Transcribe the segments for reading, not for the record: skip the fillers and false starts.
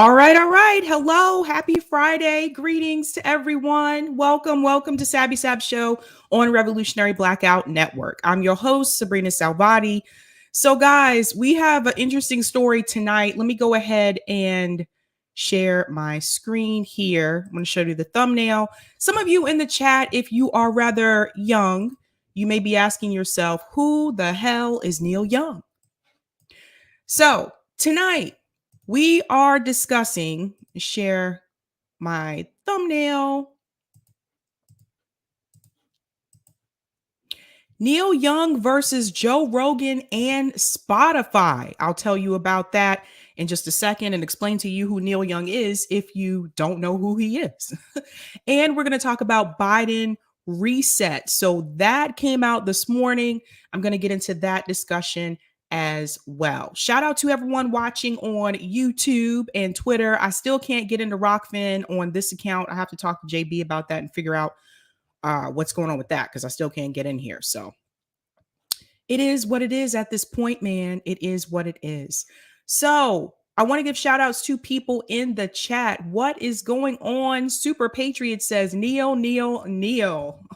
All right, all right. Hello, happy Friday. Greetings to everyone. Welcome to Sabby Sab Show on Revolutionary Blackout Network. I'm your host, Sabrina Salvati. So, guys, we have an interesting story tonight. Let me go ahead and share my screen here. I'm going to show you the thumbnail. Some of you in the chat, if you are rather young, you may be asking yourself, who the hell is Neil Young? So, tonight, we are discussing, share my thumbnail, Neil Young versus Joe Rogan and Spotify. I'll tell you about that in just a second and explain to you who Neil Young is if you don't know who he is. And we're going to talk about Biden reset. So that came out this morning. I'm going to get into that discussion as well. Shout out to everyone watching on YouTube and Twitter. I still can't get into Rockfin on this account. I have to talk to JB about that and figure out what's going on with that because I still can't get in here. So it is what it is at this point, man. It is what it is. So I want to give shout outs to people in the chat. What is going on? Super Patriot says, Neil.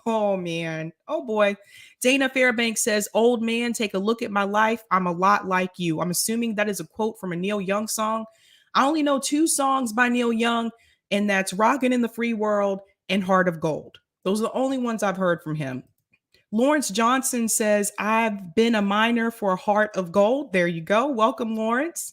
Oh, man. Oh, boy. Dana Fairbanks says, old man, take a look at my life. I'm a lot like you. I'm assuming that is a quote from a Neil Young song. I only know 2 songs by Neil Young, and that's Rockin' in the Free World and Heart of Gold. Those are the only ones I've heard from him. Lawrence Johnson says, I've been a miner for Heart of Gold. There you go. Welcome, Lawrence.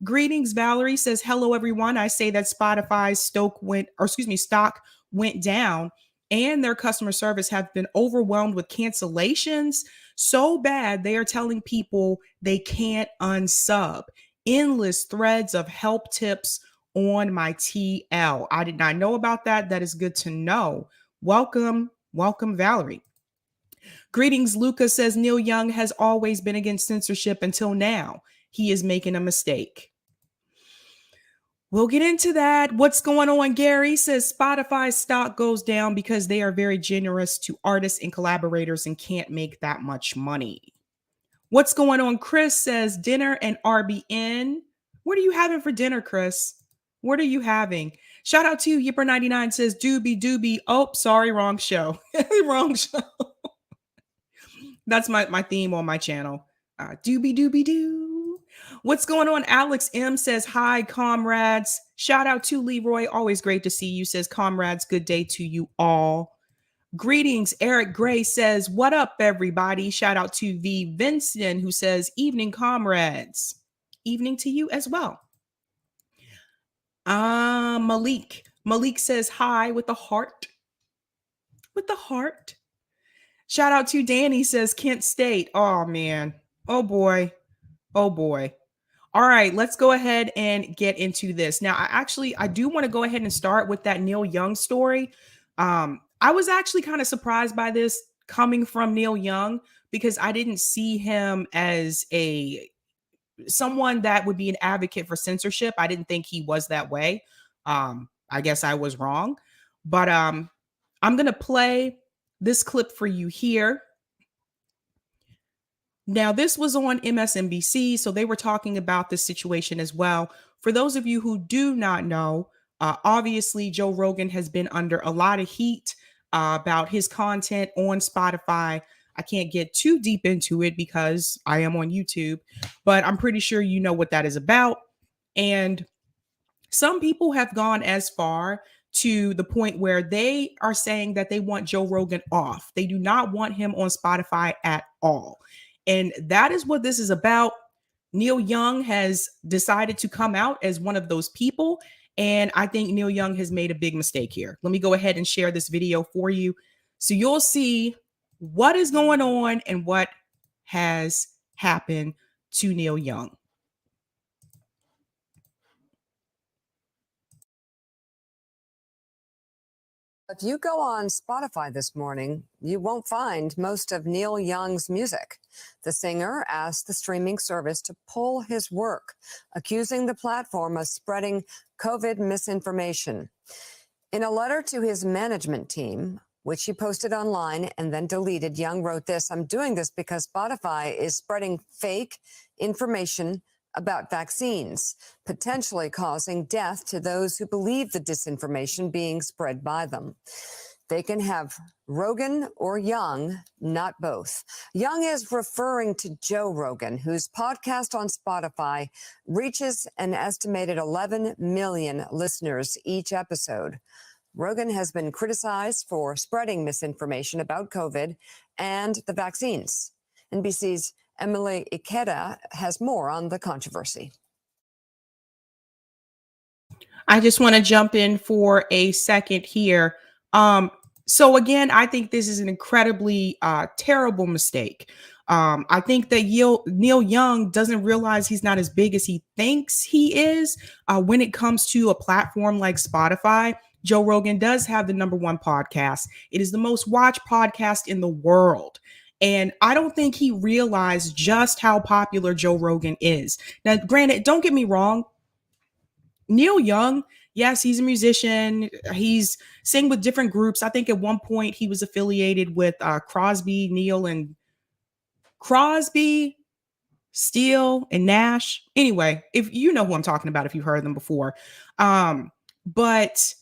Greetings, Valerie says, hello, everyone. I say that Spotify's stock went down and their customer service have been overwhelmed with cancellations so bad they are telling people they can't unsub. Endless threads of help tips on my TL. I did not know about that. That is good to know. Welcome, Valerie. Greetings, Luca says Neil Young has always been against censorship until now. He is making a mistake. We'll get into that. What's going on? Gary says Spotify stock goes down because they are very generous to artists and collaborators and can't make that much money. What's going on? Chris says dinner and RBN. What are you having for dinner, Chris? What are you having? Shout out to Yipper99 says doobie. Oh, sorry, wrong show. Wrong show. That's my theme on my channel. Doobie. What's going on? Alex M says, hi, comrades. Shout out to Leroy. Always great to see you. Says, comrades, good day to you all. Greetings. Eric Gray says, what up, everybody? Shout out to V. Vincent, who says, evening, comrades. Evening to you as well. Malik. Malik says, hi, with a heart. With the heart. Shout out to Danny says Kent State. Oh, man. Oh, boy. Oh, boy. All right, let's go ahead and get into this. Now, I do want to go ahead and start with that Neil Young story. I was actually kind of surprised by this coming from Neil Young because I didn't see him as someone that would be an advocate for censorship. I didn't think he was that way. I guess I was wrong. But I'm going to play this clip for you here. Now, this was on MSNBC, so they were talking about this situation as well. For those of you who do not know, obviously, Joe Rogan has been under a lot of heat about his content on Spotify. I can't get too deep into it because I am on YouTube, but I'm pretty sure you know what that is about. And some people have gone as far to the point where they are saying that they want Joe Rogan off. They do not want him on Spotify at all. And that is what this is about. Neil Young has decided to come out as one of those people. And I think Neil Young has made a big mistake here. Let me go ahead and share this video for you so you'll see what is going on and what has happened to Neil Young. If you go on Spotify this morning, you won't find most of Neil Young's music. The singer asked the streaming service to pull his work, accusing the platform of spreading COVID misinformation. In a letter to his management team, which he posted online and then deleted, Young wrote this: I'm doing this because Spotify is spreading fake information about vaccines, potentially causing death to those who believe the disinformation being spread by them. They can have Rogan or Young, not both. Young is referring to Joe Rogan, whose podcast on Spotify reaches an estimated 11 million listeners each episode. Rogan has been criticized for spreading misinformation about COVID and the vaccines. NBC's Emily Ikeda has more on the controversy. I just want to jump in for a second here. So again, I think this is an incredibly terrible mistake. I think that Neil Young doesn't realize he's not as big as he thinks he is. When it comes to a platform like Spotify, Joe Rogan does have the #1 podcast. It is the most watched podcast in the world. And I don't think he realized just how popular Joe Rogan is. Now, granted, don't get me wrong. Neil Young, yes, he's a musician. He's sang with different groups. I think at one point he was affiliated with Crosby, Steele, and Nash. Anyway, if you know who I'm talking about, if you've heard them before. But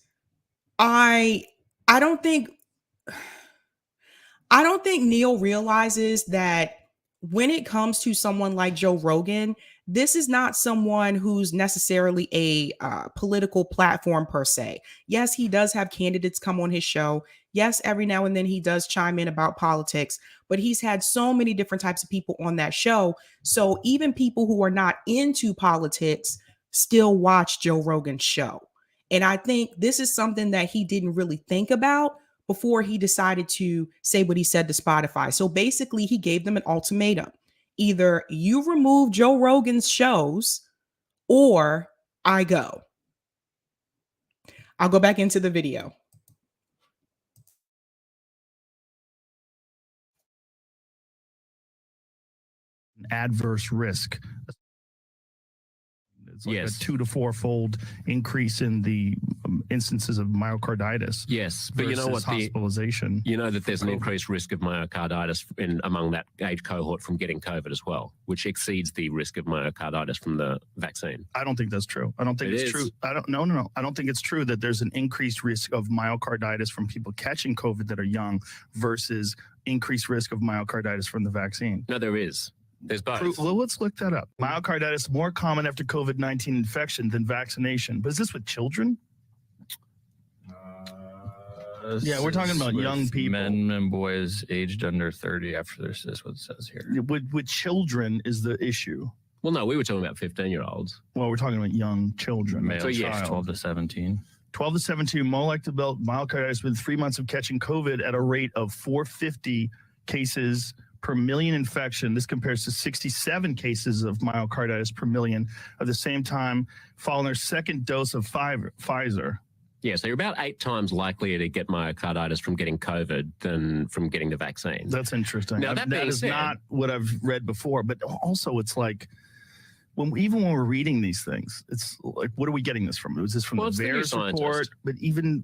I don't think Neil realizes that when it comes to someone like Joe Rogan, this is not someone who's necessarily a political platform per se. Yes, he does have candidates come on his show. Yes, every now and then he does chime in about politics, but he's had so many different types of people on that show. So even people who are not into politics still watch Joe Rogan's show. And I think this is something that he didn't really think about before he decided to say what he said to Spotify. So basically, he gave them an ultimatum. Either you remove Joe Rogan's shows or I go. I'll go back into the video. Adverse risk. It's like yes. a 2 to 4-fold increase in the instances of myocarditis. Yes, but you know what? Hospitalization. You know that there's an increased risk of myocarditis among that age cohort from getting COVID as well, which exceeds the risk of myocarditis from the vaccine. I don't think that's true. I don't think it's true. No. I don't think it's true that there's an increased risk of myocarditis from people catching COVID that are young versus increased risk of myocarditis from the vaccine. No, there is. There's both. Well, let's look that up. Myocarditis more common after COVID-19 infection than vaccination. But is this with children? Yeah, we're talking about young people. Men and boys aged under 30 after this is what it says here. With children is the issue. Well, no, we were talking about 15-year-olds. Well, we're talking about young children. Male child. 12 to 17. 12 to 17, more likely to develop myocarditis within 3 months of catching COVID at a rate of 450 cases per million infection. This compares to 67 cases of myocarditis per million at the same time following their second dose of Pfizer. Yeah, so you're about 8 times likelier to get myocarditis from getting COVID than from getting the vaccine. That's interesting. Now, that is not what I've read before, but also it's like, even when we're reading these things, it's like, what are we getting this from? Was this from the VAERS report? But even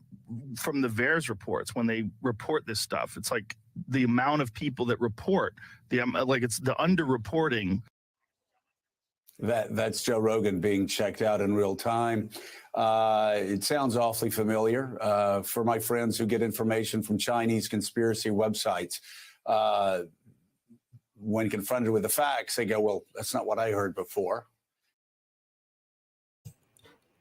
from the VAERS reports, when they report this stuff, it's like the amount of people that report, it's the underreporting. That's Joe Rogan being checked out in real time. It sounds awfully familiar for my friends who get information from Chinese conspiracy websites. When confronted with the facts, they go, well, that's not what I heard before.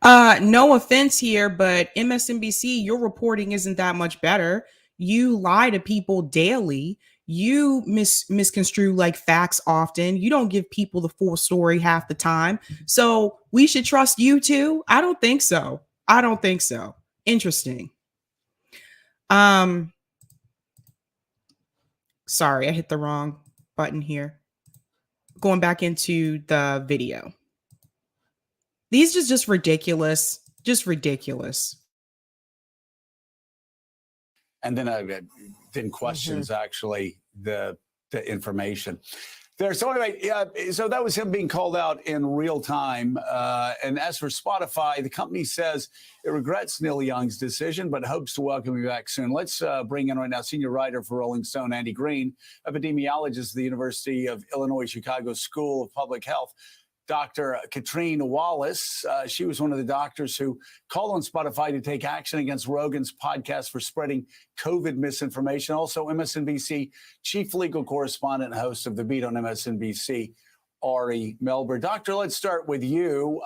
No offense here, but MSNBC, your reporting isn't that much better. You lie to people daily. You misconstrue like facts often. You don't give people the full story half the time. So we should trust you too? I don't think so. Interesting. Sorry, I hit the wrong button here. Going back into the video. These are just ridiculous. Just ridiculous. And then questions actually the information there. So anyway, so that was him being called out in real time. And as for Spotify, the company says it regrets Neil Young's decision, but hopes to welcome him back soon. Let's bring in right now senior writer for Rolling Stone, Andy Green, epidemiologist at the University of Illinois Chicago School of Public Health. Dr. Katrine Wallace. She was one of the doctors who called on Spotify to take action against Rogan's podcast for spreading COVID misinformation. Also, MSNBC chief legal correspondent and host of The Beat on MSNBC, Ari Melber. Doctor, let's start with you.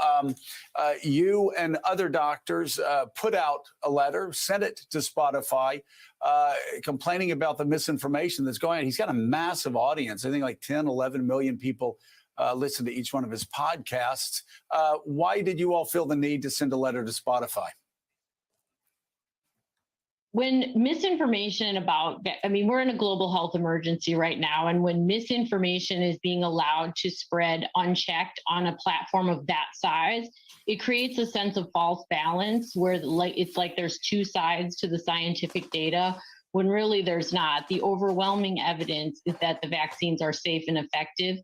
You and other doctors put out a letter, sent it to Spotify, complaining about the misinformation that's going on. He's got a massive audience. I think like 10, 11 million people listen to each one of his podcasts. Why did you all feel the need to send a letter to Spotify? When misinformation about, I mean, we're in a global health emergency right now. And when misinformation is being allowed to spread unchecked on a platform of that size, it creates a sense of false balance where it's like there's two sides to the scientific data when really there's not. The overwhelming evidence is that the vaccines are safe and effective.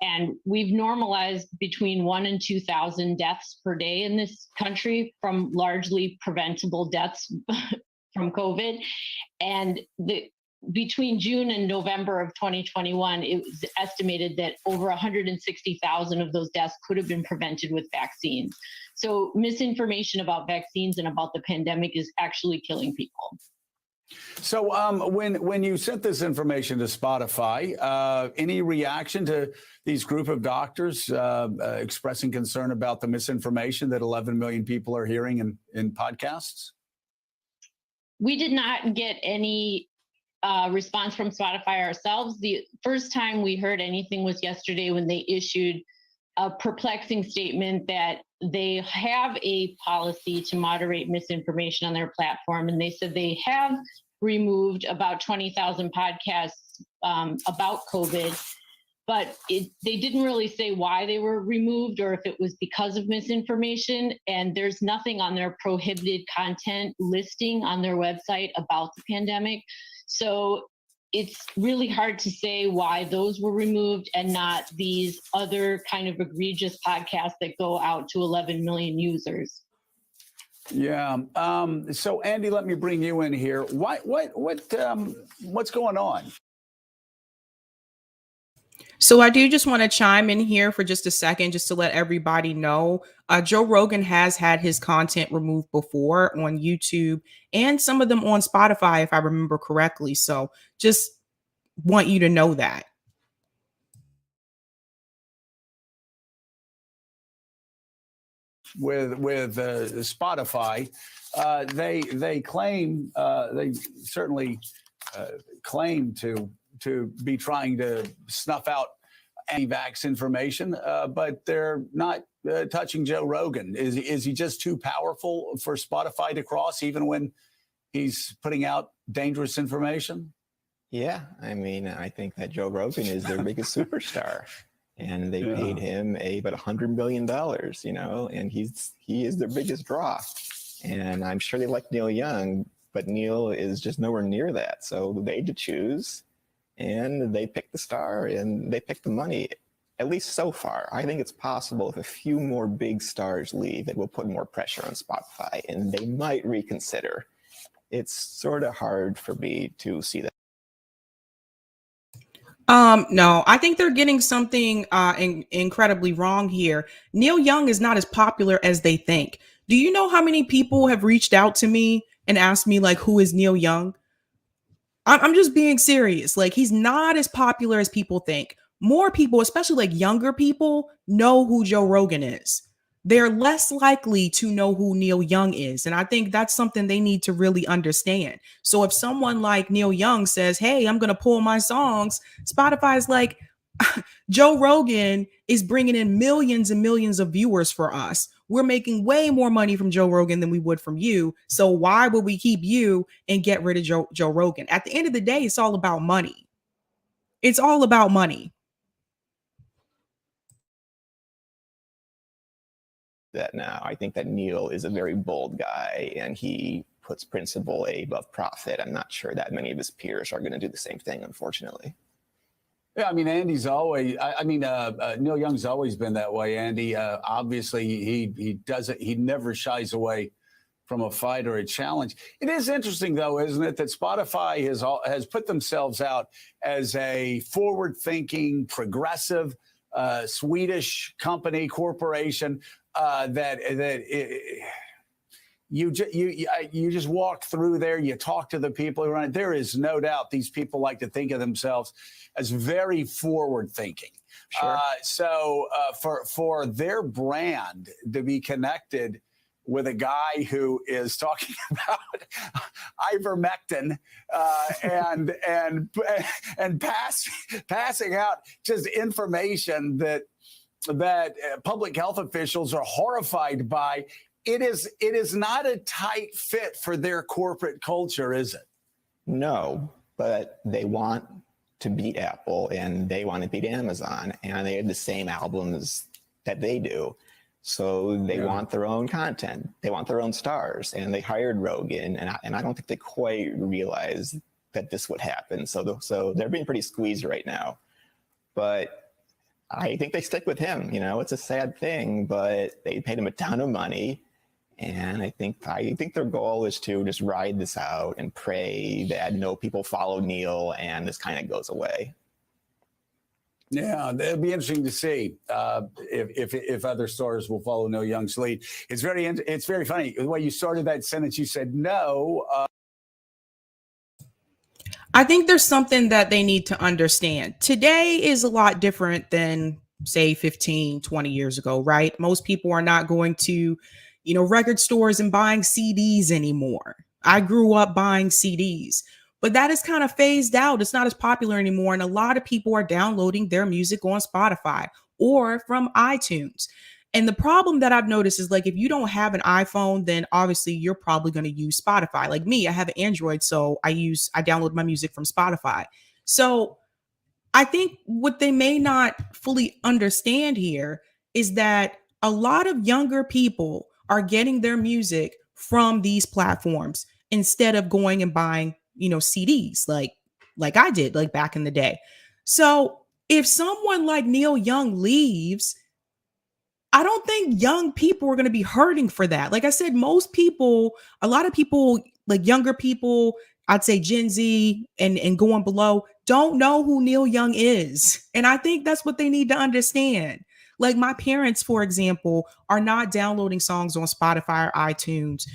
And we've normalized between 1,000 and 2,000 deaths per day in this country from largely preventable deaths from COVID. And between June and November of 2021, it was estimated that over 160,000 of those deaths could have been prevented with vaccines. So misinformation about vaccines and about the pandemic is actually killing people. So when you sent this information to Spotify, any reaction to these group of doctors expressing concern about the misinformation that 11 million people are hearing in podcasts? We did not get any response from Spotify ourselves. The first time we heard anything was yesterday when they issued a perplexing statement that they have a policy to moderate misinformation on their platform. And they said they have removed about 20,000 podcasts about COVID, but they didn't really say why they were removed or if it was because of misinformation. And there's nothing on their prohibited content listing on their website about the pandemic. So it's really hard to say why those were removed and not these other kind of egregious podcasts that go out to 11 million users. Yeah. So Andy, let me bring you in here. What's going on? So I do just want to chime in here for just a second, just to let everybody know. Joe Rogan has had his content removed before on YouTube and some of them on Spotify, if I remember correctly. So just want you to know that. With Spotify, they claim they certainly claim to be trying to snuff out anti-vax information, but they're not touching Joe Rogan. Is he just too powerful for Spotify to cross, even when he's putting out dangerous information? Yeah, I mean, I think that Joe Rogan is their biggest superstar. And they paid him about $100 million, you know, and he is their biggest draw. And I'm sure they like Neil Young, but Neil is just nowhere near that. So they had to choose, and they picked the star, and they picked the money, at least so far. I think it's possible if a few more big stars leave, it will put more pressure on Spotify, and they might reconsider. It's sort of hard for me to see that. No, I think they're getting something incredibly wrong here. Neil Young is not as popular as they think. Do you know how many people have reached out to me and asked me, like, who is Neil Young? I'm just being serious. Like, he's not as popular as people think. More people, especially like younger people, know who Joe Rogan is. They're less likely to know who Neil Young is. And I think that's something they need to really understand. So if someone like Neil Young says, hey, I'm going to pull my songs, Spotify's like, Joe Rogan is bringing in millions and millions of viewers for us. We're making way more money from Joe Rogan than we would from you. So why would we keep you and get rid of Joe Rogan? At the end of the day, it's all about money. It's all about money. That now. I think that Neil is a very bold guy, and he puts principle above profit. I'm not sure that many of his peers are going to do the same thing, unfortunately. Yeah, I mean, Andy's always. Neil Young's always been that way. Andy, obviously, he never shies away from a fight or a challenge. It is interesting, though, isn't it, that Spotify has put themselves out as a forward-thinking, progressive Swedish company, corporation you just walk through there, you talk to the people who run it. There is no doubt these people like to think of themselves as very forward thinking. Sure. For their brand to be connected with a guy who is talking about ivermectin and passing out just information that public health officials are horrified by. It is not a tight fit for their corporate culture, is it? No, but they want to beat Apple and they want to beat Amazon, and they have the same albums that they do. So they want their own content. They want their own stars, and they hired Rogan, and I don't think they quite realized that this would happen. So they're being pretty squeezed right now. But I think they stick with him. You know, it's a sad thing, but they paid him a ton of money. And I think their goal is to just ride this out and pray that no people follow Neil and this kind of goes away. Yeah, it'll be interesting to see if other stars will follow Neil Young's lead. It's very funny the way you started that sentence. You said no. I think there's something that they need to understand. Today is a lot different than, say, 15, 20 years ago, right? Most people are not going to, record stores and buying CDs anymore. I grew up buying CDs, but that is kind of phased out. It's not as popular anymore. And a lot of people are downloading their music on Spotify or from iTunes. And the problem that I've noticed is, like, if you don't have an iPhone, then obviously you're probably going to use Spotify. Like me, I have an Android, so I download my music from Spotify. So I think what they may not fully understand here is that a lot of younger people are getting their music from these platforms instead of going and buying, CDs like I did, like back in the day. So if someone like Neil Young leaves, I don't think young people are going to be hurting for that. Like I said, a lot of people, like younger people, I'd say Gen Z and going below, don't know who Neil Young is. And I think that's what they need to understand. Like my parents, for example, are not downloading songs on Spotify or iTunes.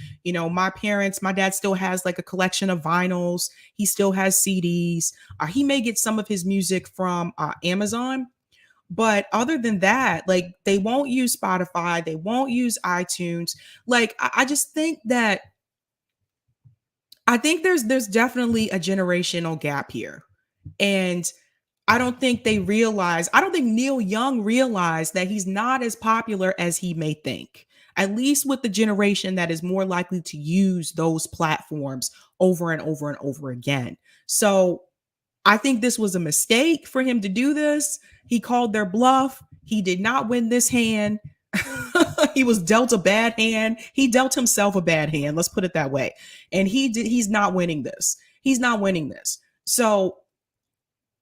My dad still has like a collection of vinyls. He still has CDs. He may get some of his music from Amazon. But other than that, like they won't use Spotify. They won't use iTunes. Like I just think that there's definitely a generational gap here. And I don't think Neil Young realized that he's not as popular as he may think, at least with the generation that is more likely to use those platforms over and over and over again. So I think this was a mistake for him to do this. He called their bluff. He did not win this hand. He was dealt a bad hand. He dealt himself a bad hand. Let's put it that way. And he's not winning this. He's not winning this. So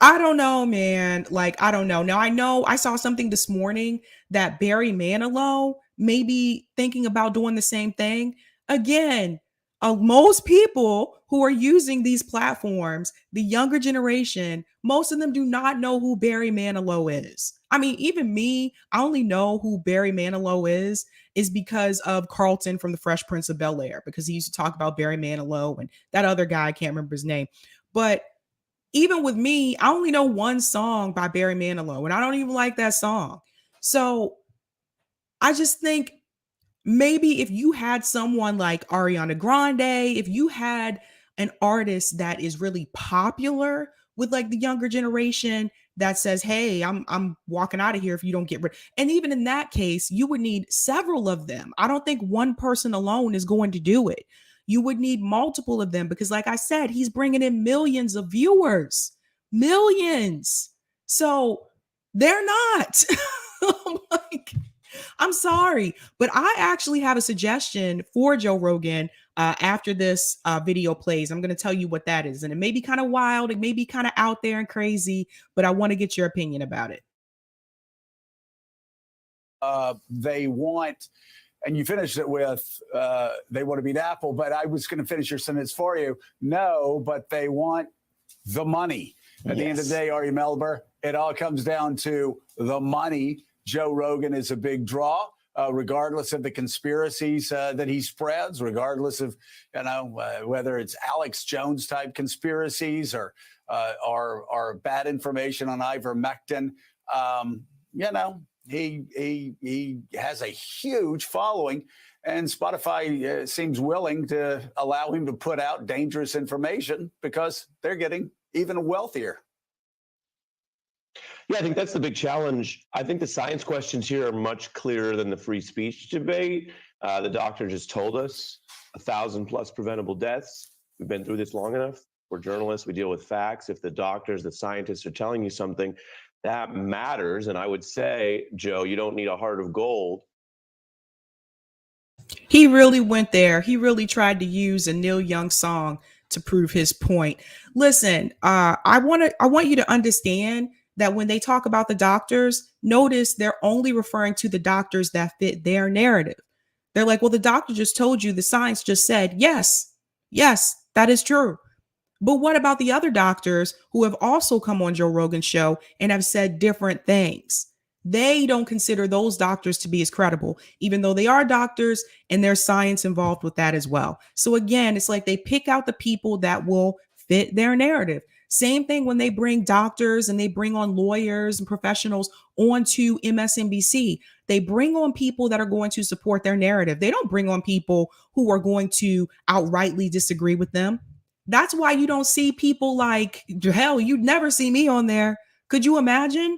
I don't know, man. Like, I don't know. Now, I know I saw something this morning that Barry Manilow may be thinking about doing the same thing. Again, most people who are using these platforms, the younger generation, most of them do not know who Barry Manilow is. I mean, even me, I only know who Barry Manilow is because of Carlton from The Fresh Prince of Bel-Air, because he used to talk about Barry Manilow and that other guy, I can't remember his name. But even with me, I only know one song by Barry Manilow, and I don't even like that song. So I just think maybe if you had someone like Ariana Grande, if you had an artist that is really popular with like the younger generation that says, hey, I'm walking out of here if you don't get rid. And even in that case, you would need several of them. I don't think one person alone is going to do it. You would need multiple of them because, like I said, he's bringing in millions of viewers, millions. So they're not. I'm sorry, but I actually have a suggestion for Joe Rogan after this video plays. I'm going to tell you what that is. And it may be kind of wild. It may be kind of out there and crazy, but I want to get your opinion about it. They want, and you finished it with, they want to beat Apple, but I was going to finish your sentence for you. No, but they want the money. At the end of the day, Ari Melber, it all comes down to the money. Joe Rogan is a big draw, regardless of the conspiracies that he spreads, regardless of, whether it's Alex Jones type conspiracies or bad information on ivermectin. He has a huge following, and Spotify seems willing to allow him to put out dangerous information because they're getting even wealthier. Yeah, I think that's the big challenge. I think the science questions here are much clearer than the free speech debate. The doctor just told us 1,000+ preventable deaths. We've been through this long enough. We're journalists. We deal with facts. If the doctors, the scientists are telling you something, that matters. And I would say, Joe, you don't need a heart of gold. He really went there. He really tried to use a Neil Young song to prove his point. Listen, I want you to understand that when they talk about the doctors, notice they're only referring to the doctors that fit their narrative. They're like, well, the doctor just told you, the science just said, yes, that is true. But what about the other doctors who have also come on Joe Rogan's show and have said different things? They don't consider those doctors to be as credible, even though they are doctors and there's science involved with that as well. So again, it's like they pick out the people that will fit their narrative. Same thing when they bring doctors and they bring on lawyers and professionals onto MSNBC. They bring on people that are going to support their narrative. They don't bring on people who are going to outrightly disagree with them. That's why you don't see people like, hell, you'd never see me on there. Could you imagine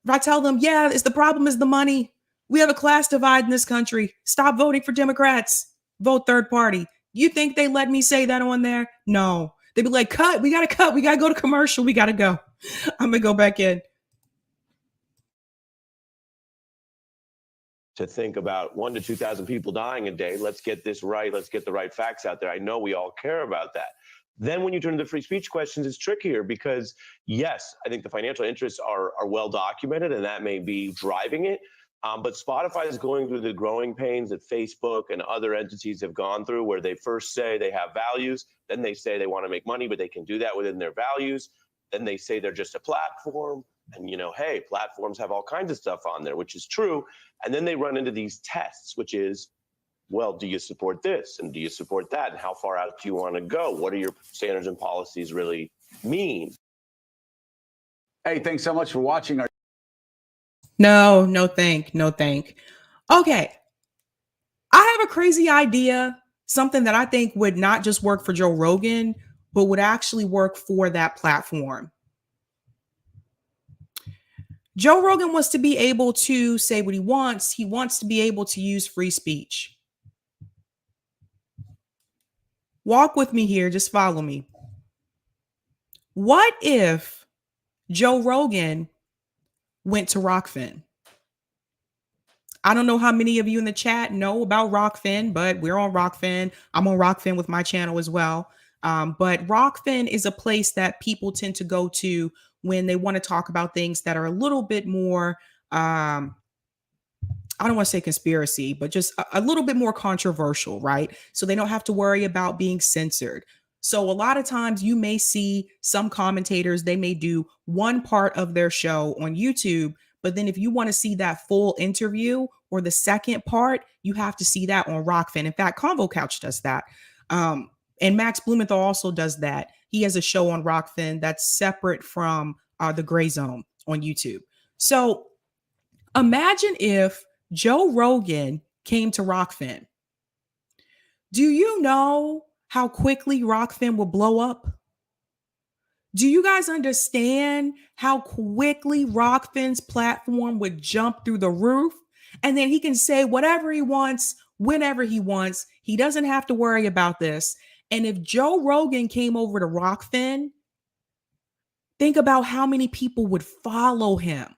if I tell them, yeah, the problem is the money. We have a class divide in this country. Stop voting for Democrats. Vote third party. You think they let me say that on there? No. They'd be like, cut. We got to go to commercial. We got to go. I'm going to go back in. To think about 1,000 to 2,000 people dying a day. Let's get this right. Let's get the right facts out there. I know we all care about that. Then when you turn to the free speech questions, it's trickier because, yes, I think the financial interests are well documented and that may be driving it. But Spotify is going through the growing pains that Facebook and other entities have gone through, where they first say they have values, then they say they want to make money, but they can do that within their values. Then they say they're just a platform. And, hey, platforms have all kinds of stuff on there, which is true. And then they run into these tests, which is, well, do you support this? And do you support that? And how far out do you want to go? What do your standards and policies really mean? Hey, thanks so much for watching. No thank. Okay. I have a crazy idea, something that I think would not just work for Joe Rogan, but would actually work for that platform. Joe Rogan wants to be able to say what he wants. He wants to be able to use free speech. Walk with me here. Just follow me. What if Joe Rogan went to Rockfin? I don't know how many of you in the chat know about Rockfin, but we're on Rockfin. I'm on Rockfin with my channel as well. But Rockfin is a place that people tend to go to when they want to talk about things that are a little bit more, I don't want to say conspiracy, but just a little bit more controversial, right? So they don't have to worry about being censored. So a lot of times you may see some commentators, they may do one part of their show on YouTube, but then if you want to see that full interview or the second part, you have to see that on Rockfin. In fact, Convo Couch does that. And Max Blumenthal also does that. He has a show on Rockfin that's separate from the Gray Zone on YouTube. So imagine if Joe Rogan came to Rockfin. Do you know how quickly Rockfin will blow up? Do you guys understand how quickly Rockfin's platform would jump through the roof? And then he can say whatever he wants, whenever he wants. He doesn't have to worry about this. And if Joe Rogan came over to Rockfin, think about how many people would follow him.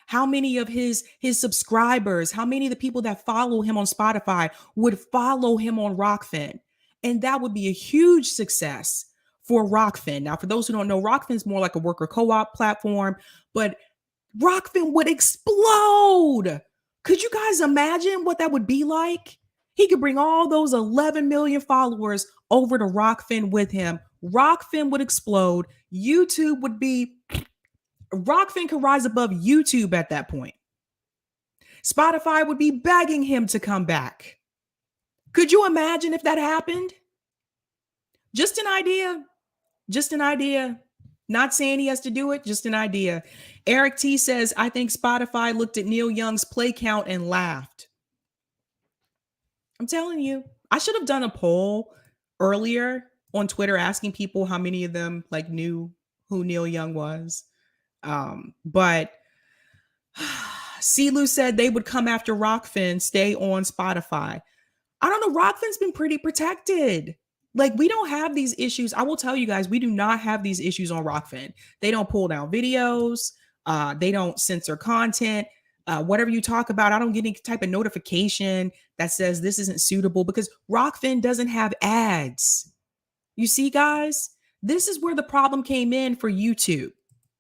How many of his subscribers, how many of the people that follow him on Spotify would follow him on Rockfin? And that would be a huge success for Rockfin. Now, for those who don't know, Rockfin is more like a worker co-op platform, but Rockfin would explode. Could you guys imagine what that would be like? He could bring all those 11 million followers over to Rockfin with him. Rockfin would explode. YouTube would be, Rockfin could rise above YouTube at that point. Spotify would be begging him to come back. Could you imagine if that happened? Just an idea. Just an idea. Not saying he has to do it, just an idea. Eric T says, I think Spotify looked at Neil Young's play count and laughed. I'm telling you, I should have done a poll earlier on Twitter asking people how many of them like knew who Neil Young was. But Silu said they would come after Rockfin, stay on Spotify. I don't know. Rockfin's been pretty protected. Like, we don't have these issues. I will tell you guys, we do not have these issues on Rockfin. They don't pull down videos. They don't censor content. Whatever you talk about, I don't get any type of notification that says this isn't suitable because Rockfin doesn't have ads. You see, guys, this is where the problem came in for YouTube.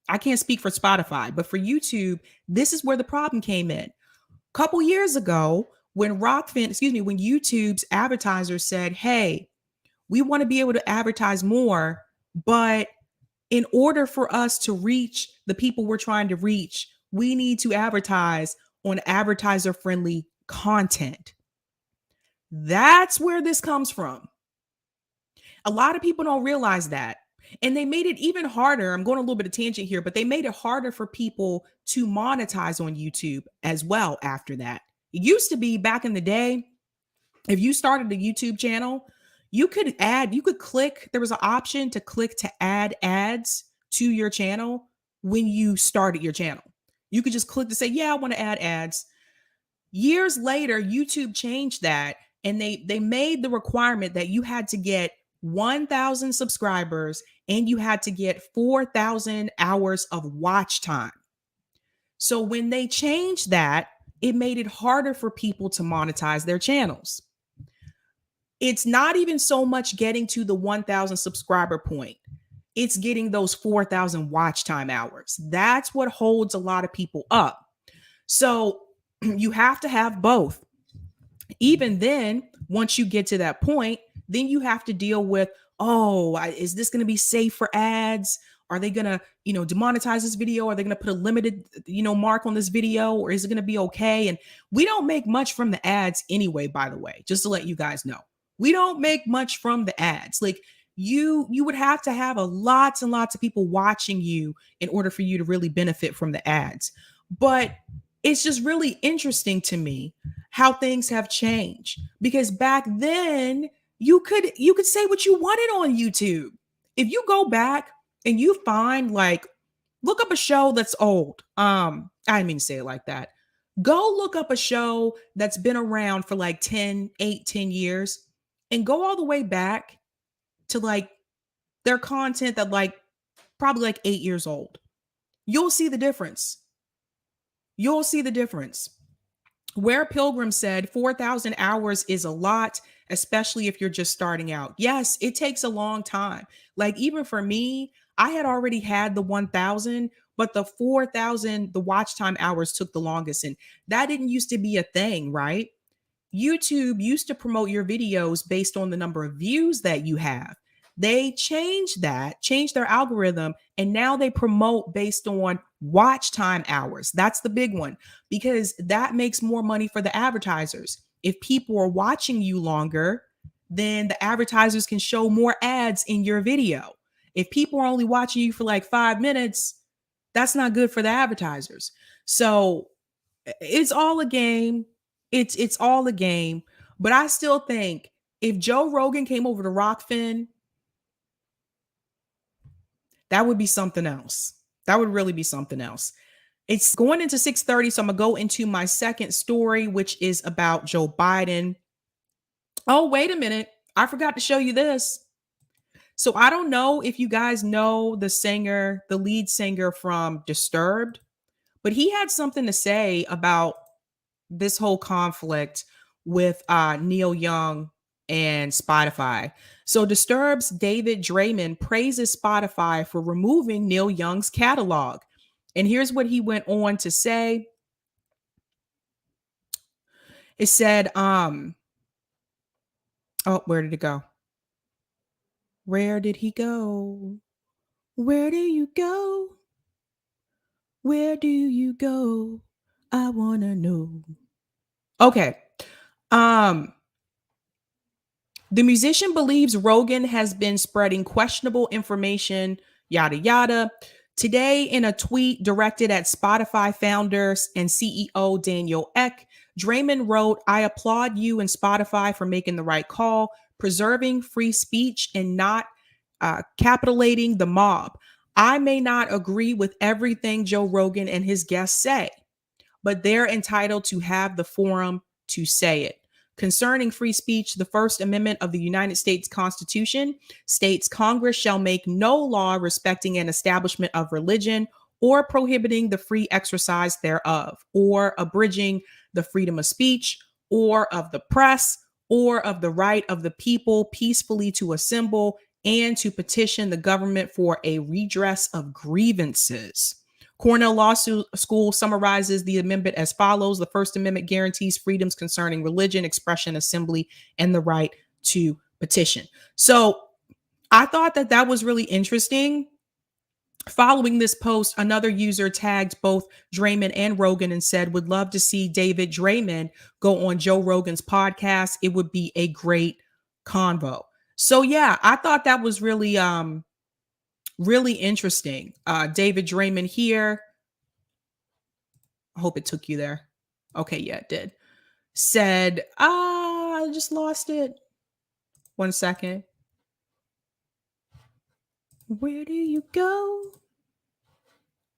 I can't speak for Spotify, but for YouTube, this is where the problem came in. A couple years ago, when when YouTube's advertisers said, hey, we want to be able to advertise more, but in order for us to reach the people we're trying to reach, we need to advertise on advertiser-friendly content. That's where this comes from. A lot of people don't realize that. And they made it even harder. I'm going a little bit of tangent here, but they made it harder for people to monetize on YouTube as well after that. It used to be back in the day, if you started a YouTube channel, you could click, there was an option to click to add ads to your channel when you started your channel. You could just click to say, yeah, I want to add ads. Years later, YouTube changed that and they made the requirement that you had to get 1,000 subscribers and you had to get 4,000 hours of watch time. So when they changed that, it made it harder for people to monetize their channels. It's not even so much getting to the 1,000 subscriber point. It's getting those 4,000 watch time hours. That's what holds a lot of people up. So you have to have both. Even then, once you get to that point, then you have to deal with, is this going to be safe for ads? Are they going to, demonetize this video? Are they going to put a limited, mark on this video? Or is it going to be okay? And we don't make much from the ads anyway, by the way, just to let you guys know. We don't make much from the ads. Like you would have to have lots and lots of people watching you in order for you to really benefit from the ads. But it's just really interesting to me how things have changed, because back then you could say what you wanted on YouTube. If you go back and you find, look up a show that's old. I didn't mean to say it like that. Go look up a show that's been around for 10 years and go all the way back to their content that probably 8 years old. You'll see the difference. You'll see the difference. Where Pilgrim said 4,000 hours is a lot, especially if you're just starting out. Yes, it takes a long time. Even for me, I had already had the 1,000, but the 4,000, the watch time hours took the longest. And that didn't used to be a thing, right? YouTube used to promote your videos based on the number of views that you have. They changed their algorithm, and now they promote based on watch time hours. That's the big one, because that makes more money for the advertisers. If people are watching you longer, then the advertisers can show more ads in your video. If people are only watching you for 5 minutes, that's not good for the advertisers. So it's all a game. It's all a game. But I still think if Joe Rogan came over to Rockfin, that would be something else. That would really be something else. It's going into 6:30, so I'm going to go into my second story, which is about Joe Biden. Oh, wait a minute. I forgot to show you this. So I don't know if you guys know the lead singer from Disturbed, but he had something to say about this whole conflict with Neil Young and Spotify. So Disturbed's David Draymond praises Spotify for removing Neil Young's catalog. And here's what he went on to say. It said, where did it go? Where did he go? Where do you go? Where do you go? I want to know. Okay. Um The musician believes Rogan has been spreading questionable information, yada, yada. Today, in a tweet directed at Spotify founders and CEO Daniel Ek, Draymond wrote, I applaud you and Spotify for making the right call, preserving free speech and not capitulating the mob. I may not agree with everything Joe Rogan and his guests say, but they're entitled to have the forum to say it. Concerning free speech, the First Amendment of the United States Constitution states Congress shall make no law respecting an establishment of religion or prohibiting the free exercise thereof, or abridging the freedom of speech, or of the press, or of the right of the people peacefully to assemble and to petition the government for a redress of grievances. Cornell Law School summarizes the amendment as follows. The First Amendment guarantees freedoms concerning religion, expression, assembly, and the right to petition. So I thought that that was really interesting. Following this post, another user tagged both Draymond and Rogan and said, would love to see David Draymond go on Joe Rogan's podcast. It would be a great convo. So yeah, I thought that was really really interesting. David Draymond here. I hope it took you there. Okay, yeah, it did. Said, I just lost it. 1 second. Where do you go?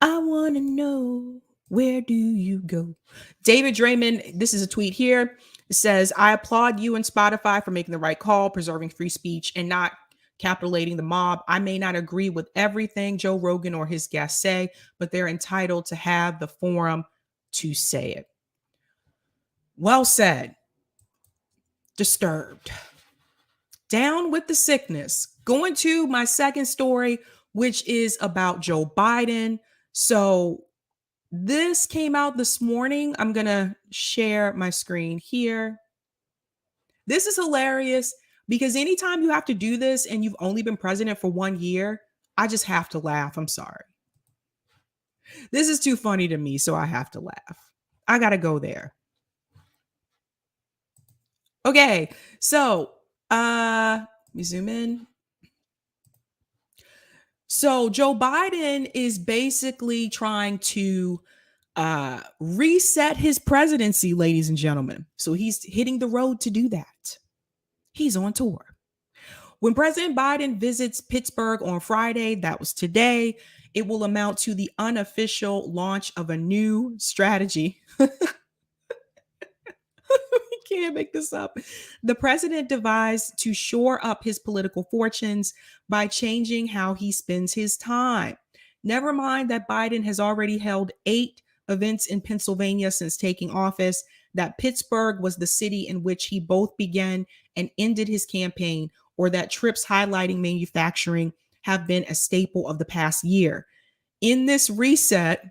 I want to know. Where do you go? David Draymond, this is a tweet here. It says, I applaud you and Spotify for making the right call, preserving free speech and not capitulating the mob. I may not agree with everything Joe Rogan or his guests say, but they're entitled to have the forum to say it. Well said. Disturbed. Down with the sickness. Going to my second story, which is about Joe Biden. So this came out this morning. I'm going to share my screen here. This is hilarious because anytime you have to do this and you've only been president for 1 year, I just have to laugh. I'm sorry. This is too funny to me, so I have to laugh. I got to go there. Okay, so let me zoom in. So Joe Biden is basically trying to reset his presidency, ladies and gentlemen. So he's hitting the road to do that. He's on tour. When President Biden visits Pittsburgh on Friday, that was today, it will amount to the unofficial launch of a new strategy. Can't make this up. The president devised to shore up his political fortunes by changing how he spends his time. Never mind that Biden has already held 8 events in Pennsylvania since taking office, that Pittsburgh was the city in which he both began and ended his campaign, or that trips highlighting manufacturing have been a staple of the past year. In this reset,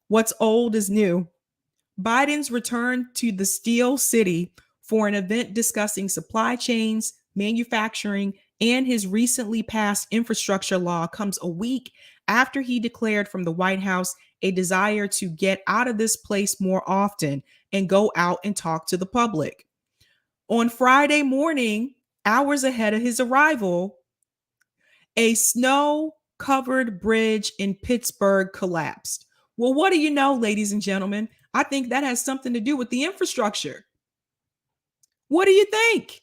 what's old is new. Biden's return to the Steel City for an event discussing supply chains, manufacturing, and his recently passed infrastructure law comes a week after he declared from the White House a desire to get out of this place more often and go out and talk to the public. On Friday morning, hours ahead of his arrival, a snow-covered bridge in Pittsburgh collapsed. Well, what do you know, ladies and gentlemen? I think that has something to do with the infrastructure. What do you think?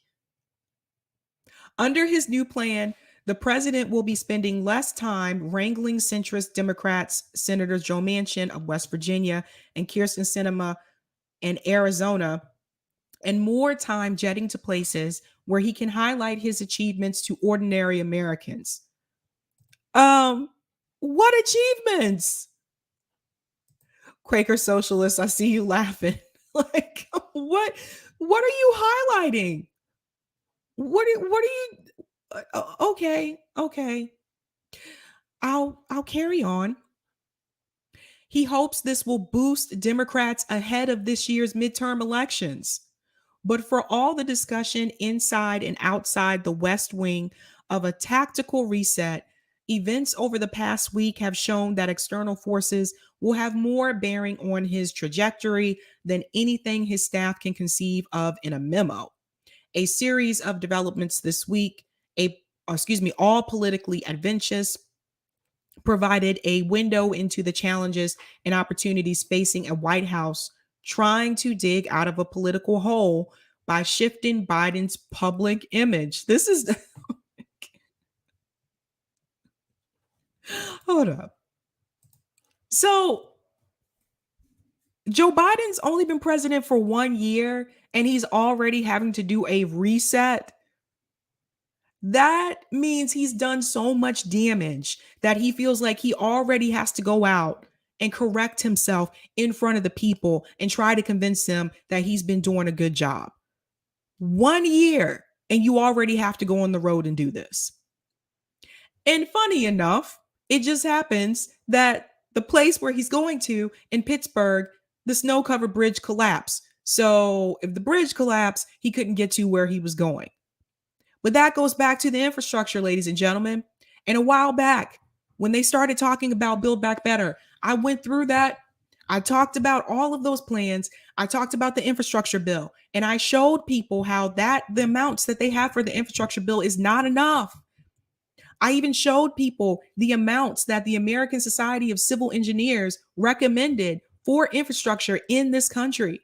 Under his new plan, the president will be spending less time wrangling centrist Democrats, Senators Joe Manchin of West Virginia and Kyrsten Sinema in Arizona, and more time jetting to places where he can highlight his achievements to ordinary Americans. What achievements? Quaker socialists, I see you laughing. Like, what are you highlighting? What are you okay. I'll carry on. He hopes this will boost Democrats ahead of this year's midterm elections. but for all the discussion inside and outside the West Wing of a tactical reset, events over the past week have shown that external forces will have more bearing on his trajectory than anything his staff can conceive of in a memo. A series of developments this week, all politically adventitious, provided a window into the challenges and opportunities facing a White House trying to dig out of a political hole by shifting Biden's public image. This is hold up. So Joe Biden's only been president for 1 year and he's already having to do a reset. That means he's done so much damage that he feels like he already has to go out and correct himself in front of the people and try to convince them that he's been doing a good job. 1 year, and you already have to go on the road and do this. And funny enough, it just happens that the place where he's going to in Pittsburgh, the snow-covered bridge collapsed. So if the bridge collapsed, he couldn't get to where he was going. But that goes back to the infrastructure, ladies and gentlemen. And a while back, when they started talking about Build Back Better, I went through that. I talked about all of those plans. I talked about the infrastructure bill. And I showed people how the amounts that they have for the infrastructure bill is not enough. I even showed people the amounts that the American Society of Civil Engineers recommended for infrastructure in this country.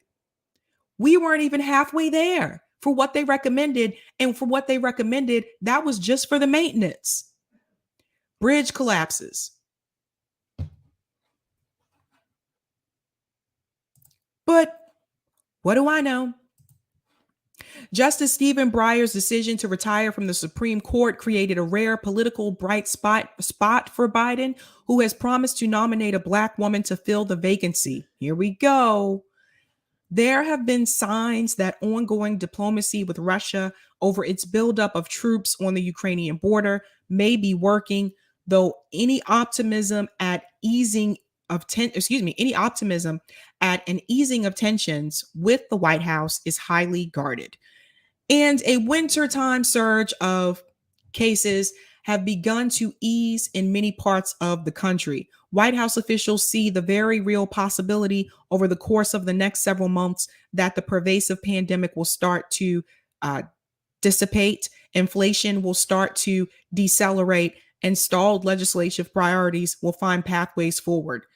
We weren't even halfway there for what they recommended. And for what they recommended, that was just for the maintenance. Bridge collapses. But what do I know? Justice Stephen Breyer's decision to retire from the Supreme Court created a rare political bright spot for Biden, who has promised to nominate a Black woman to fill the vacancy. Here we go. There have been signs that ongoing diplomacy with Russia over its buildup of troops on the Ukrainian border may be working, though any optimism at an easing of tensions with the White House is highly guarded. And a wintertime surge of cases have begun to ease in many parts of the country. White House officials see the very real possibility over the course of the next several months that the pervasive pandemic will start to dissipate, inflation will start to decelerate, and stalled legislative priorities will find pathways forward.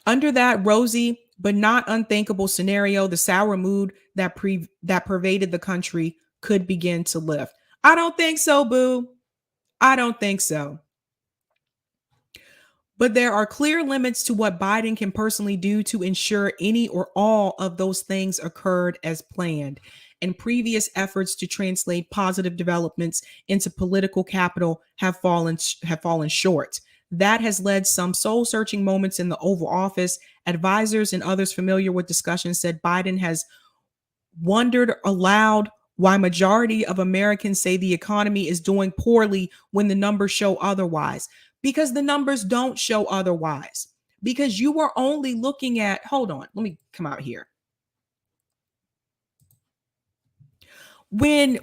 Under that rosy but not unthinkable scenario, the sour mood that pervaded the country could begin to lift. I don't think so, boo. I don't think so. But there are clear limits to what Biden can personally do to ensure any or all of those things occurred as planned. And previous efforts to translate positive developments into political capital have fallen short. That has led some soul-searching moments in the Oval Office. Advisors and others familiar with discussions said Biden has wondered aloud why majority of Americans say the economy is doing poorly when the numbers show otherwise. Because the numbers don't show otherwise. Because you are only looking at, hold on, let me come out here. When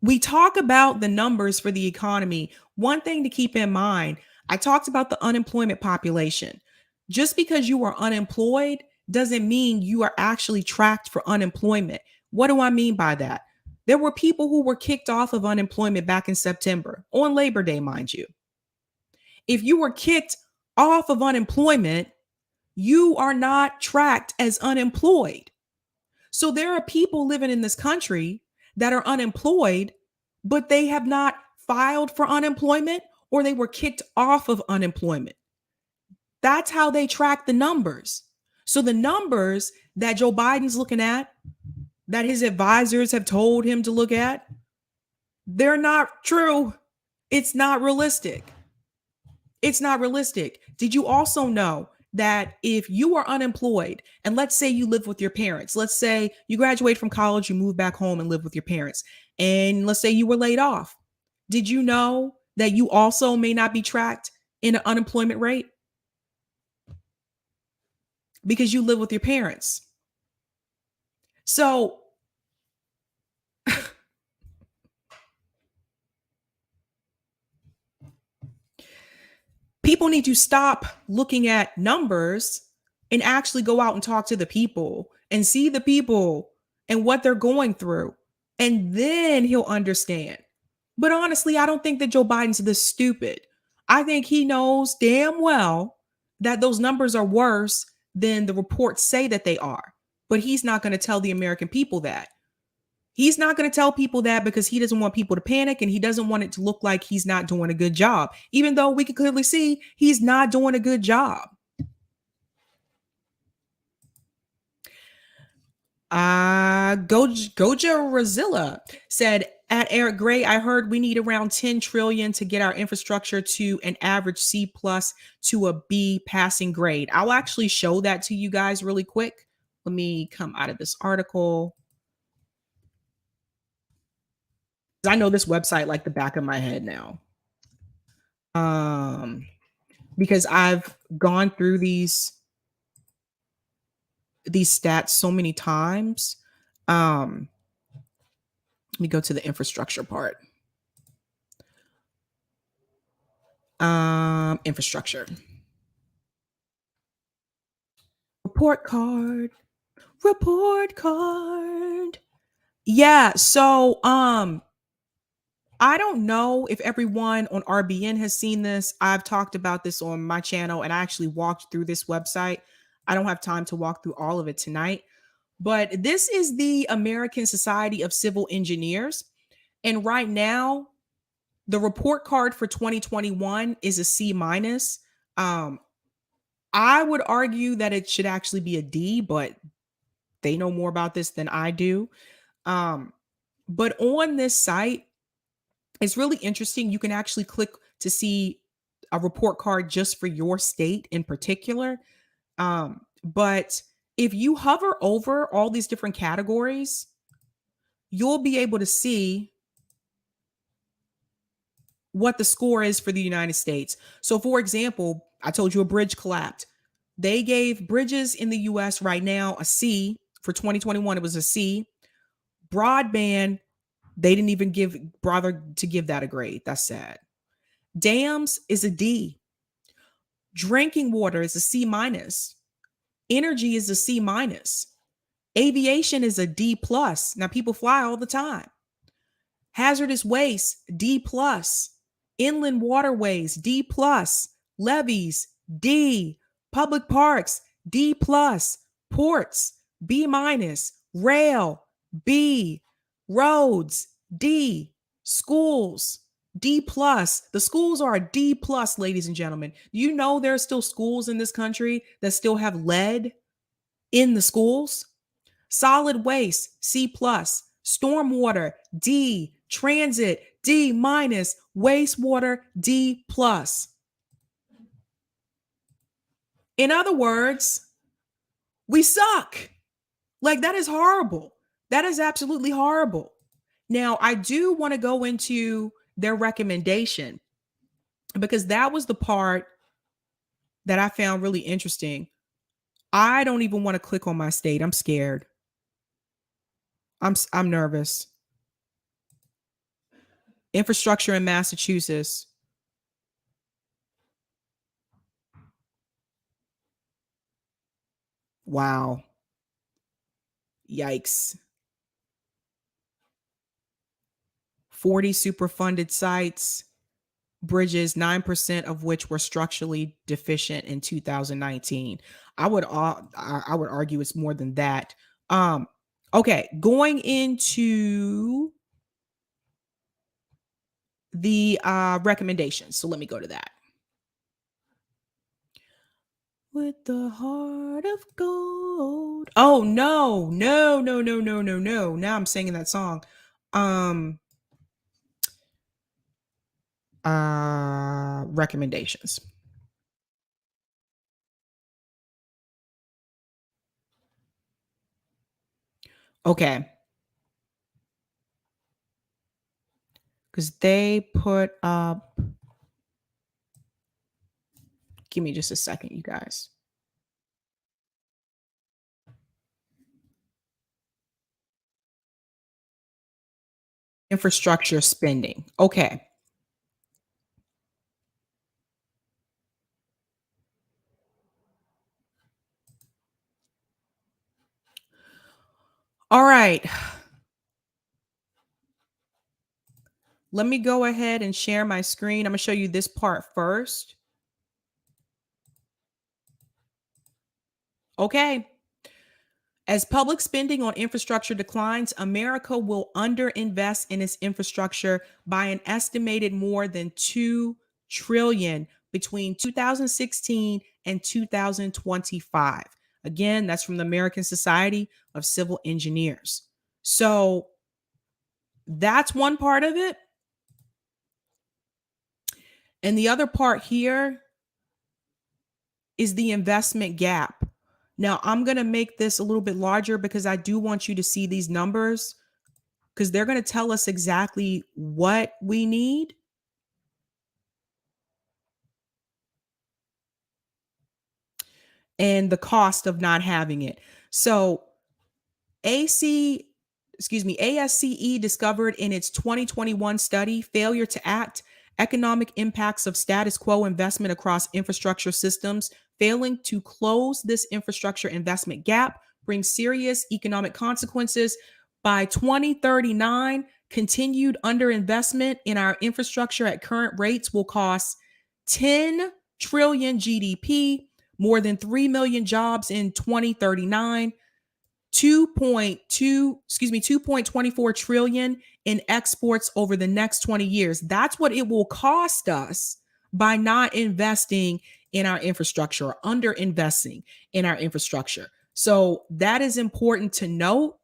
we talk about the numbers for the economy, one thing to keep in mind, I talked about the unemployment population. Just because you are unemployed doesn't mean you are actually tracked for unemployment. What do I mean by that? There were people who were kicked off of unemployment back in September, on Labor Day, mind you. If you were kicked off of unemployment, you are not tracked as unemployed. So there are people living in this country that are unemployed, but they have not filed for unemployment or they were kicked off of unemployment. That's how they track the numbers. So the numbers that Joe Biden's looking at, that his advisors have told him to look at, they're not true. It's not realistic. It's not realistic. Did you also know that if you are unemployed and let's say you live with your parents, let's say you graduate from college, you move back home and live with your parents, and let's say you were laid off. Did you know that you also may not be tracked in an unemployment rate? Because you live with your parents. So people need to stop looking at numbers and actually go out and talk to the people and see the people and what they're going through. And then he'll understand. But honestly, I don't think that Joe Biden's this stupid. I think he knows damn well that those numbers are worse than the reports say that they are. But he's not going to tell the American people that. He's not going to tell people that because he doesn't want people to panic and he doesn't want it to look like he's not doing a good job, even though we can clearly see he's not doing a good job. Goja Razilla said, at Eric Gray, I heard we need around 10 trillion to get our infrastructure to an average C plus to a B passing grade. I'll actually show that to you guys really quick. Let me come out of this article. I know this website like the back of my head now. Because I've gone through these stats so many times. Let me go to the infrastructure part. Infrastructure. Report card. Yeah, so I don't know if everyone on RBN has seen this. I've talked about this on my channel and I actually walked through this website. I don't have time to walk through all of it tonight, but this is the American Society of Civil Engineers. And right now, the report card for 2021 is a C minus. I would argue that it should actually be a D, but they know more about this than I do. But on this site, it's really interesting. You can actually click to see a report card just for your state in particular. But if you hover over all these different categories, you'll be able to see what the score is for the United States. So for example, I told you a bridge collapsed. They gave bridges in the US right now a C. For 2021, it was a C. Broadband, they didn't even bother to give that a grade. That's sad. Dams is a D. Drinking water is a C minus. Energy is a C minus. Aviation is a D plus. Now people fly all the time. Hazardous waste, D plus. Inland waterways, D plus. Levees, D. Public parks, D plus. Ports, B minus. Rail, B. Roads, D. Schools, D plus. The schools are a D plus, ladies and gentlemen. You know there are still schools in this country that still have lead in the schools. Solid waste, C plus. Stormwater, D. Transit, D minus. Wastewater, D plus. In other words, we suck. Like, that is horrible. That is absolutely horrible. Now, I do want to go into their recommendation because that was the part that I found really interesting. I don't even want to click on my state. I'm scared. I'm nervous. Infrastructure in Massachusetts. Wow. Yikes. 40 superfunded sites, bridges, 9% of which were structurally deficient in 2019. I would argue it's more than that. Okay, going into the recommendations. So let me go to that. With the heart of gold. Oh no. Now I'm singing that song. Recommendations. Okay. Because they put up, give me just a second, you guys. infrastructure spending. Okay. All right. Let me go ahead and share my screen. I'm going to show you this part first. Okay. As public spending on infrastructure declines, America will underinvest in its infrastructure by an estimated more than $2 trillion between 2016 and 2025. Again, that's from the American Society of Civil Engineers. So that's one part of it. And the other part here is the investment gap. Now, I'm going to make this a little bit larger because I do want you to see these numbers, because they're going to tell us exactly what we need. And the cost of not having it. So ASCE discovered in its 2021 study, Failure to Act, Economic Impacts of Status Quo Investment Across Infrastructure Systems. Failing to close this infrastructure investment gap brings serious economic consequences. By 2039, continued underinvestment in our infrastructure at current rates will cost 10 trillion GDP, more than 3 million jobs in 2039, 2.24 trillion in exports over the next 20 years. That's what it will cost us by not investing in our infrastructure or under investing in our infrastructure. So that is important to note.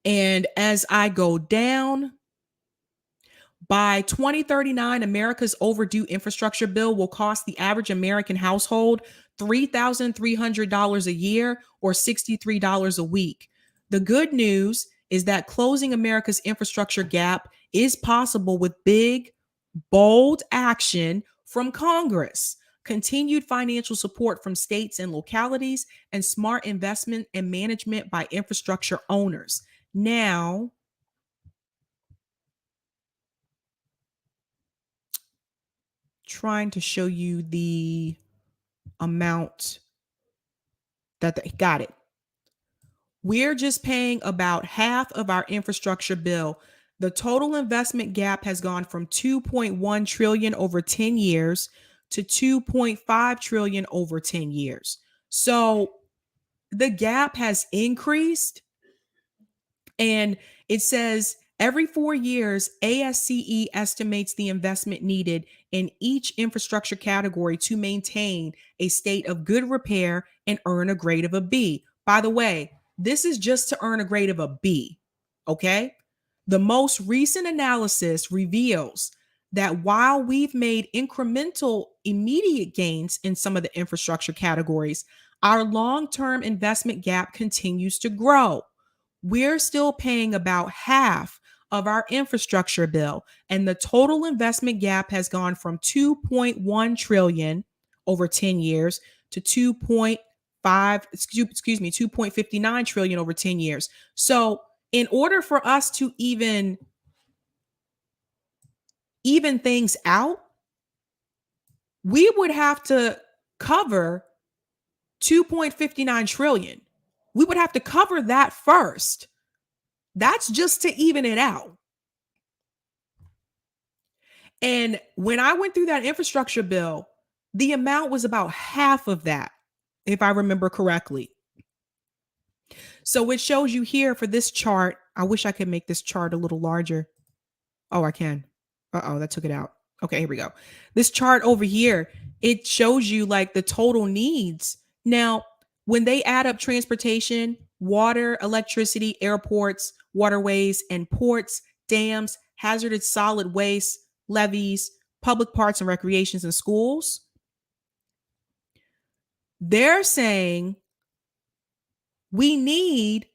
And as I go down, by 2039, America's overdue infrastructure bill will cost the average American household $3,300 a year or $63 a week. The good news is that closing America's infrastructure gap is possible with big, bold action from Congress, continued financial support from states and localities, and smart investment and management by infrastructure owners. Now, trying to show you the amount that they got it. We're just paying about half of our infrastructure bill. The total investment gap has gone from 2.1 trillion over 10 years to 2.5 trillion over 10 years. So the gap has increased, and it says every 4 years, ASCE estimates the investment needed in each infrastructure category to maintain a state of good repair and earn a grade of a B. By the way, this is just to earn a grade of a B, okay? The most recent analysis reveals that while we've made incremental immediate gains in some of the infrastructure categories, our long-term investment gap continues to grow. We're still paying about half of our infrastructure bill, and the total investment gap has gone from 2.1 trillion over 10 years to 2.59 trillion over 10 years. So in order for us to even things out, we would have to cover 2.59 trillion. We would have to cover that first. That's just to even it out. And when I went through that infrastructure bill, the amount was about half of that, if I remember correctly. So it shows you here for this chart. I wish I could make this chart a little larger. Oh, I can. Uh-oh, that took it out. Okay, here we go. This chart over here, it shows you like the total needs. Now, when they add up transportation, water, electricity, airports, waterways, and ports, dams, hazardous solid waste, levees, public parks and recreations, and schools, they're saying we need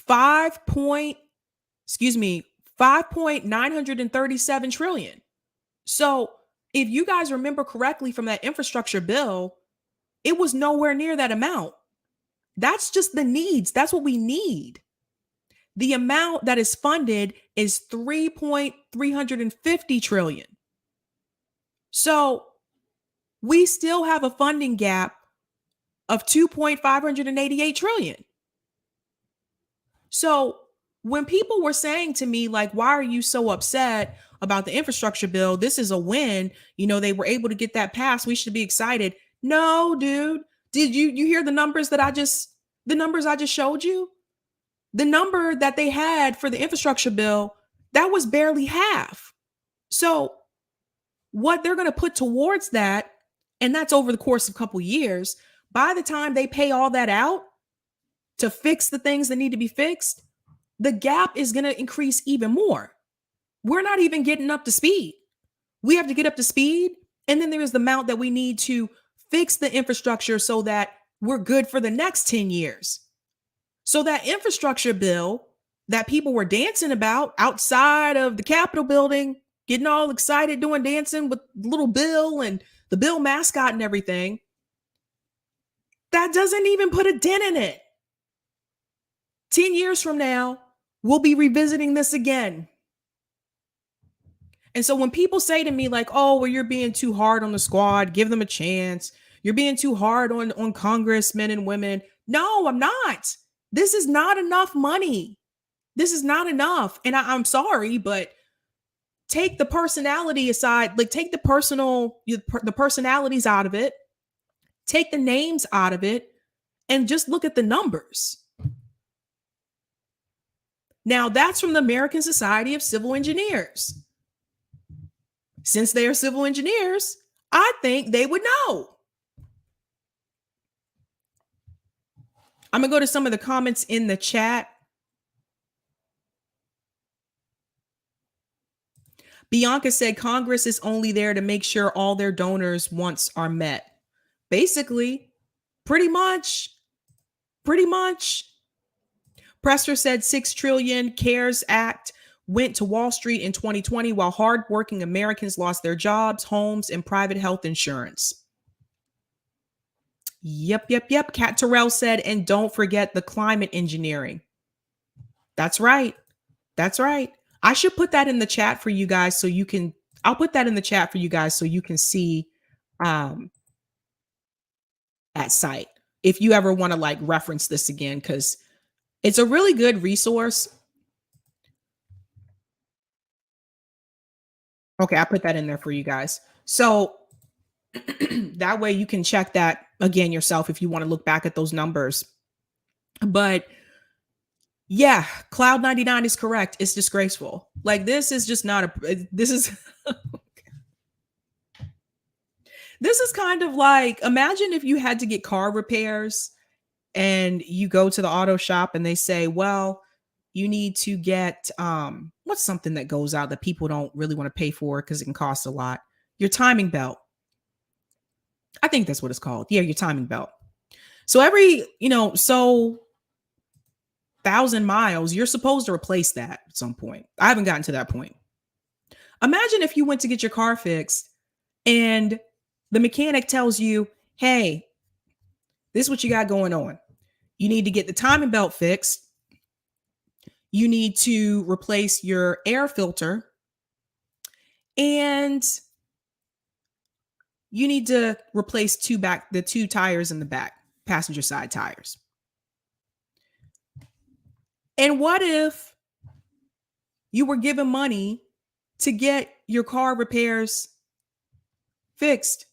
5.937 trillion. So if you guys remember correctly from that infrastructure bill, it was nowhere near that amount. That's just the needs. That's what we need. The amount that is funded is 3.350 trillion. So we still have a funding gap of 2.588 trillion. So when people were saying to me, like, why are you so upset about the infrastructure bill? This is a win. You know, they were able to get that passed. We should be excited. No, dude. Did you hear the numbers I just showed you? The number that they had for the infrastructure bill, that was barely half. So what they're going to put towards that, and that's over the course of a couple years, by the time they pay all that out to fix the things that need to be fixed, the gap is going to increase even more. We're not even getting up to speed. We have to get up to speed. And then there's the amount that we need to fix the infrastructure so that we're good for the next 10 years. So that infrastructure bill that people were dancing about outside of the Capitol building, getting all excited, doing dancing with little Bill and the Bill mascot and everything, that doesn't even put a dent in it. 10 years from now, we'll be revisiting this again. And so when people say to me like, oh, well, you're being too hard on the squad, give them a chance. You're being too hard on congressmen and women. No, I'm not. This is not enough money. This is not enough. And I'm sorry, but take the personality aside, like take the personalities out of it, take the names out of it, and just look at the numbers. Now, that's from the American Society of Civil Engineers. Since they are civil engineers, I think they would know. I'm going to go to some of the comments in the chat. Bianca said Congress is only there to make sure all their donors' wants are met. Basically, pretty much. Presser said 6 trillion CARES Act went to Wall Street in 2020 while hardworking Americans lost their jobs, homes, and private health insurance. Yep. Kat Terrell said, and don't forget the climate engineering. That's right. I should put that in the chat for you guys so you can, I'll put that in the chat for you guys so you can see at site if you ever want to like reference this again, because it's a really good resource. Okay, I put that in there for you guys. So that way you can check that again yourself if you want to look back at those numbers. But yeah, Cloud 99 is correct. It's disgraceful. Like this is just not this is kind of like, imagine if you had to get car repairs and you go to the auto shop and they say, well, you need to get what's something that goes out that people don't really want to pay for because it can cost a lot? Your timing belt. I think that's what it's called. Yeah, your timing belt. So every, 1,000 miles, you're supposed to replace that at some point. I haven't gotten to that point. Imagine if you went to get your car fixed and the mechanic tells you, hey, this is what you got going on. You need to get the timing belt fixed. You need to replace your air filter. And you need to replace the two tires in the back, passenger side tires. And what if you were given money to get your car repairs fixed?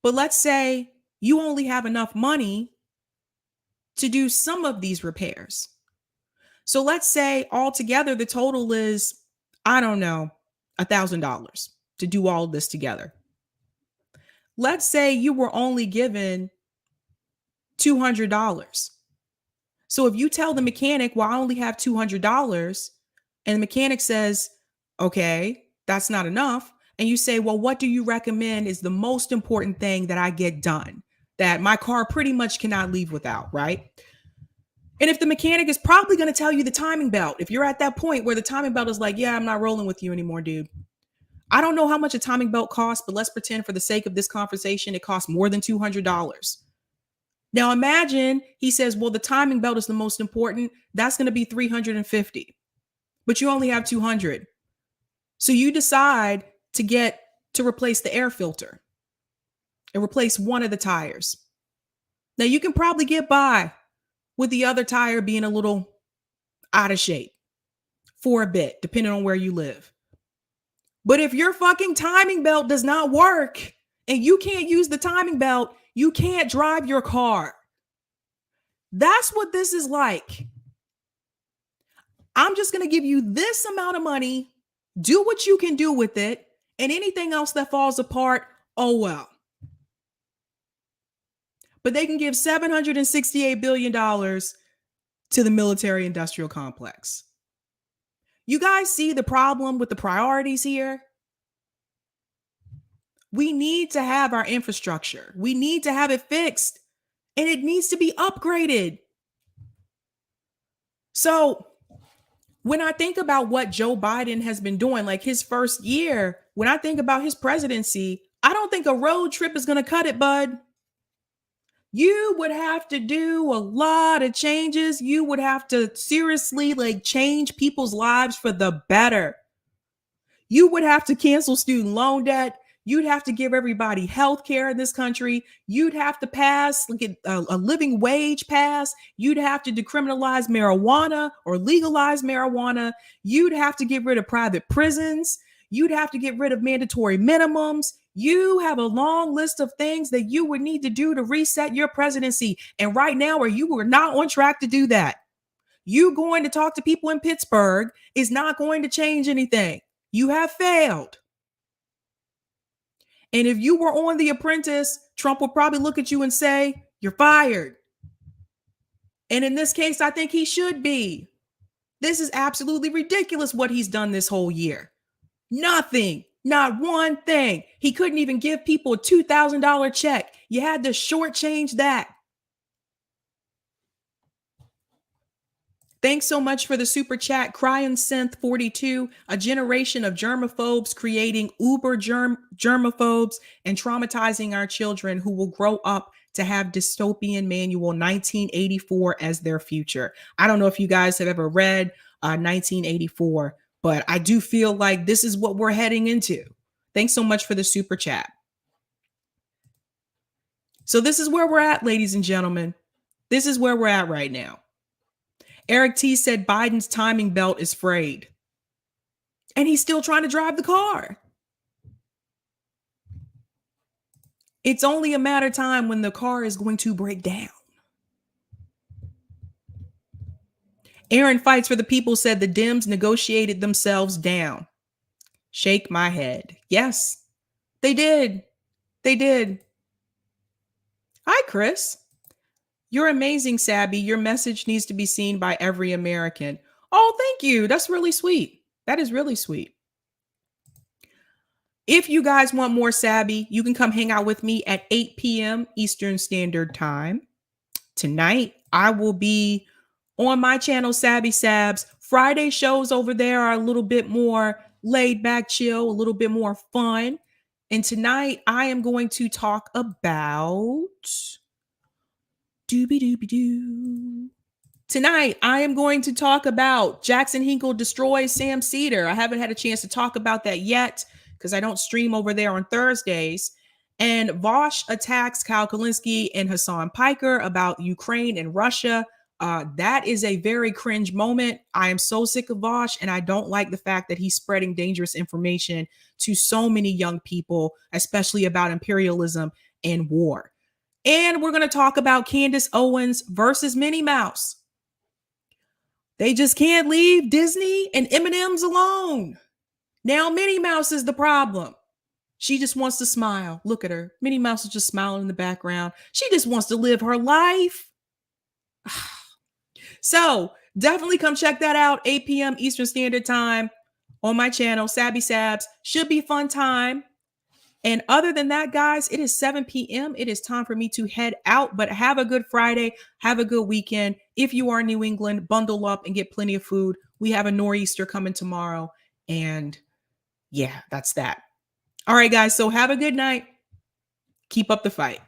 But let's say you only have enough money to do some of these repairs. So let's say altogether the total is, I don't know, $1,000 to do all of this together. Let's say you were only given $200. So if you tell the mechanic, well, I only have $200, and the mechanic says, okay, that's not enough. And you say, well, what do you recommend is the most important thing that I get done, that my car pretty much cannot leave without, right? And if the mechanic is probably going to tell you the timing belt, if you're at that point where the timing belt is like, yeah, I'm not rolling with you anymore, dude. I don't know how much a timing belt costs, but let's pretend for the sake of this conversation, it costs more than $200. Now imagine he says, well, the timing belt is the most important. That's going to be 350, but you only have 200. So you decide to replace the air filter and replace one of the tires. Now you can probably get by with the other tire being a little out of shape for a bit, depending on where you live. But if your fucking timing belt does not work and you can't use the timing belt, you can't drive your car. That's what this is like. I'm just going to give you this amount of money. Do what you can do with it. And anything else that falls apart, oh well. But they can give $768 billion to the military industrial complex. You guys see the problem with the priorities here? We need to have our infrastructure. We need to have it fixed, and it needs to be upgraded. So when I think about what Joe Biden has been doing, like his first year, when I think about his presidency, I don't think a road trip is going to cut it, bud. You would have to do a lot of changes. You would have to seriously change people's lives for the better. You would have to cancel student loan debt. You'd have to give everybody health care in this country. You'd have to pass a living wage pass. You'd have to decriminalize marijuana or legalize marijuana. You'd have to get rid of private prisons. You'd have to get rid of mandatory minimums. You have a long list of things that you would need to do to reset your presidency. And right now, you are not on track to do that. You going to talk to people in Pittsburgh is not going to change anything. You have failed. And if you were on The Apprentice, Trump will probably look at you and say, you're fired. And in this case, I think he should be. This is absolutely ridiculous what he's done this whole year. Nothing. Not one thing. He couldn't even give people a $2,000 check. You had to shortchange that. Thanks so much for the super chat. Cryon Synth 42, a generation of germaphobes creating uber germaphobes and traumatizing our children who will grow up to have dystopian manual 1984 as their future. I don't know if you guys have ever read 1984, but I do feel like this is what we're heading into. Thanks so much for the super chat. So this is where we're at, ladies and gentlemen. This is where we're at right now. Eric T said Biden's timing belt is frayed. And he's still trying to drive the car. It's only a matter of time when the car is going to break down. Aaron Fights for the People said the Dems negotiated themselves down. Shake my head. Yes, they did. They did. Hi, Chris. You're amazing, Sabby. Your message needs to be seen by every American. Oh, thank you. That's really sweet. That is really sweet. If you guys want more Sabby, you can come hang out with me at 8 p.m. Eastern Standard Time. Tonight, I will be on my channel, Sabby Sabs. Friday shows over there are a little bit more laid back, chill, a little bit more fun. And tonight, I am going to talk about... Tonight, I am going to talk about Jackson Hinkle destroys Sam Cedar. I haven't had a chance to talk about that yet because I don't stream over there on Thursdays. And Vosh attacks Kyle Kulinski and Hassan Piker about Ukraine and Russia. That is a very cringe moment. I am so sick of Vosh, and I don't like the fact that he's spreading dangerous information to so many young people, especially about imperialism and war. And we're going to talk about Candace Owens versus Minnie Mouse. They just can't leave Disney and M&M's alone. Now Minnie Mouse is the problem. She just wants to smile. Look at her. Minnie Mouse is just smiling in the background. She just wants to live her life. So definitely come check that out. 8 p.m. Eastern Standard Time on my channel, Sabby Sabs. Should be fun time. And other than that, guys, it is 7 p.m. It is time for me to head out, but have a good Friday. Have a good weekend. If you are in New England, bundle up and get plenty of food. We have a nor'easter coming tomorrow. And yeah, that's that. All right, guys. So have a good night. Keep up the fight.